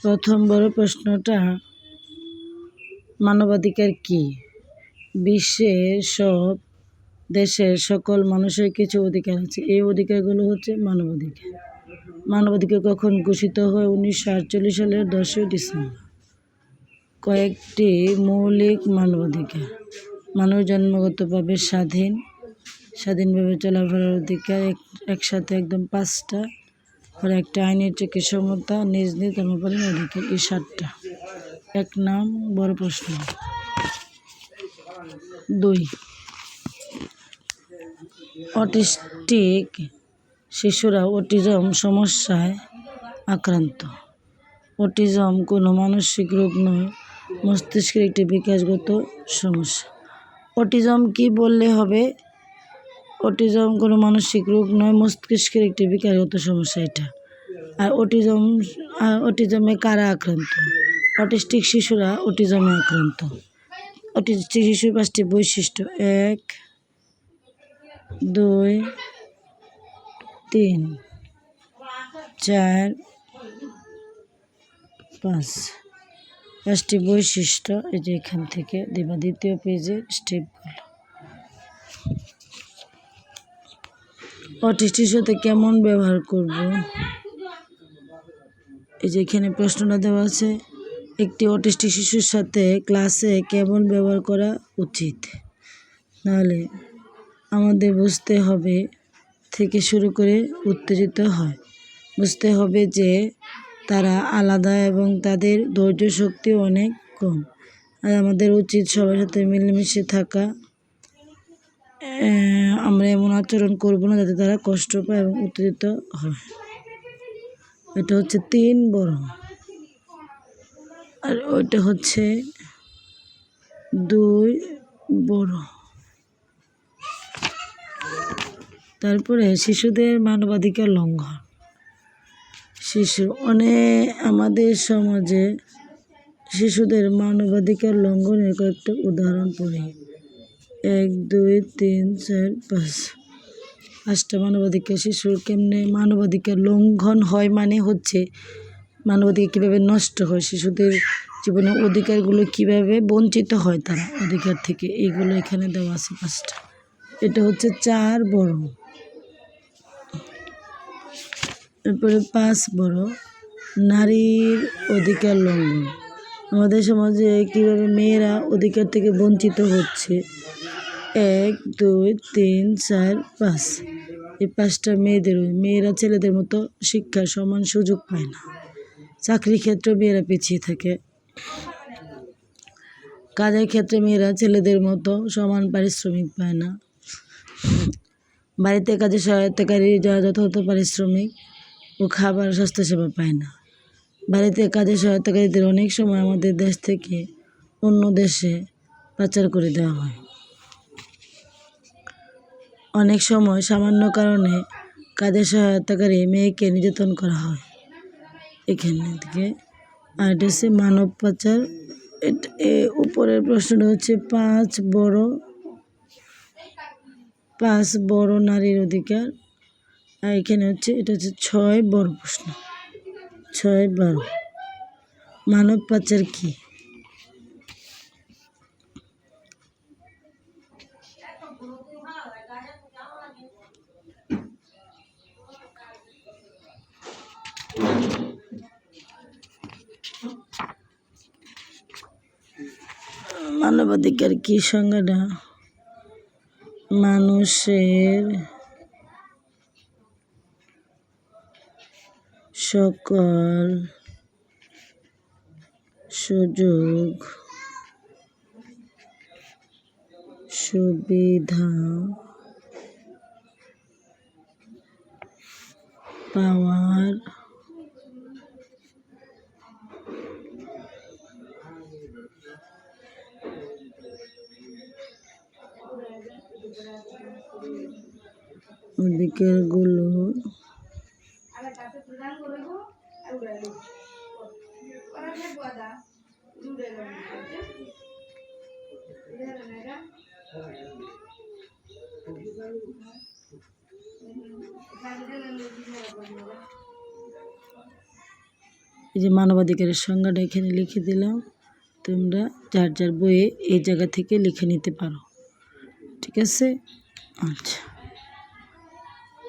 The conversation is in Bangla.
প্রথম বড় প্রশ্নটা, মানবাধিকার কি? বিশ্বের সব দেশের সকল মানুষের কিছু অধিকার আছে। এই অধিকারগুলো হচ্ছে মানবাধিকার। মানবাধিকার কখন ঘোষিত হয়? 1948 সালের 10ই ডিসেম্বর। কয়েকটি মৌলিক মানবাধিকার: মানুষ জন্মগতভাবে স্বাধীনভাবে চলাফেরার অধিকার, একসাথে একদম 5টা, আর একটা আইনের চোখে সমতা, নিজ নিজ ধর্ম পালনের অধিকার। এই 7টা। 1 নাম বড় প্রশ্ন। 2, অটিস্টিক শিশুরা অটিজম সমস্যায় আক্রান্ত। অটিজম কোনো মানসিক রোগ নয়, মস্তিষ্কের একটি বিকাশগত সমস্যা। অটিজম কি বললে হবে? অটিজম কোনো মানসিক রোগ নয়, মস্তিষ্কের একটি বিকাশগত সমস্যা এটা। আর অটিজমে কারা আক্রান্ত? অটিস্টিক শিশুরা অটিজমে আক্রান্ত। অটিস্টিক শিশুর 5টি বৈশিষ্ট্য: 1, 2, 3, 4, 5। 5টি বৈশিষ্ট্য এই যে এখান থেকে দেবা, 2য় পেজের স্টেপগুলো। অটিস্টিক সাথে কেমন ব্যবহার করব? এই যে এখানে প্রশ্নটা দেওয়া আছে, একটি অটিস্টিক শিশুর সাথে ক্লাসে কেমন ব্যবহার করা উচিত? নাহলে আমাদের বুঝতে হবে থেকে শুরু করে উত্তেজিত হয়। বুঝতে হবে যে তারা আলাদা এবং তাদের ধৈর্য শক্তি অনেক কম। আর আমাদের উচিত সবার সাথে মিলেমিশে থাকা। আমরা এমন আচরণ করব না যাতে তারা কষ্ট পায় এবং উত্তেজিত হয়। এটা হচ্ছে 3 বড়, আর ওইটা হচ্ছে 2 বড়। তারপরে শিশুদের মানবাধিকার লঙ্ঘন। আমাদের সমাজে শিশুদের মানবাধিকার লঙ্ঘনের কয়েকটা উদাহরণ পড়ি। 1, 2, 3, 4, 5। 5টা মানবাধিকার শিশুর কেমনে মানবাধিকার লঙ্ঘন হয়, মানে হচ্ছে মানবাধিকার কীভাবে নষ্ট হয়, শিশুদের জীবনে অধিকারগুলো কীভাবে বঞ্চিত হয় তারা অধিকার থেকে, এইগুলো এখানে দেওয়া আছে 5টা। এটা হচ্ছে 4 বড়। এরপরে 5 বড়, নারীর অধিকার লঙ্ঘন। আমাদের সমাজে কীভাবে মেয়েরা অধিকার থেকে বঞ্চিত হচ্ছে। 1, 2, 3, 4, 5। এই 5টা মেয়েরা ছেলেদের মতো শিক্ষার সমান সুযোগ পায় না। চাকরির ক্ষেত্রে মেয়েরা পিছিয়ে থাকে। কাজের ক্ষেত্রে মেয়েরা ছেলেদের মতো সমান পারিশ্রমিক পায় না। বাড়িতে কাজে সহায়তাকারী যারা যথাযথ পারিশ্রমিক ও খাবার স্বাস্থ্যসেবা পায় না। বাড়িতে কাজে সহায়তাকারীদের অনেক সময় আমাদের দেশ থেকে অন্য দেশে পাচার করে দেওয়া হয়। অনেক সময় সামান্য কারণে কাজে সহায়তাকারী মেয়েকে নির্যাতন করা হয় এখানে থেকে। আর এটা হচ্ছে মানব পাচার। উপরের প্রশ্নটা হচ্ছে 5 বড় নারীর অধিকার। আর এখানে হচ্ছে এটা হচ্ছে 6 বড় প্রশ্ন। 6, 12। মানব পাচার কি? মানবাধিকার কি সংজ্ঞাটা? মানুষের সকল সুযোগ সুবিধা পাওয়ার অধিকারগুলো এই যে মানবাধিকারের সংজ্ঞাটা এখানে লিখে দিলাম, তোমরা যার যার বইয়ে এই জায়গা থেকে লিখে নিতে পারো। ঠিক আছে? আচ্ছা।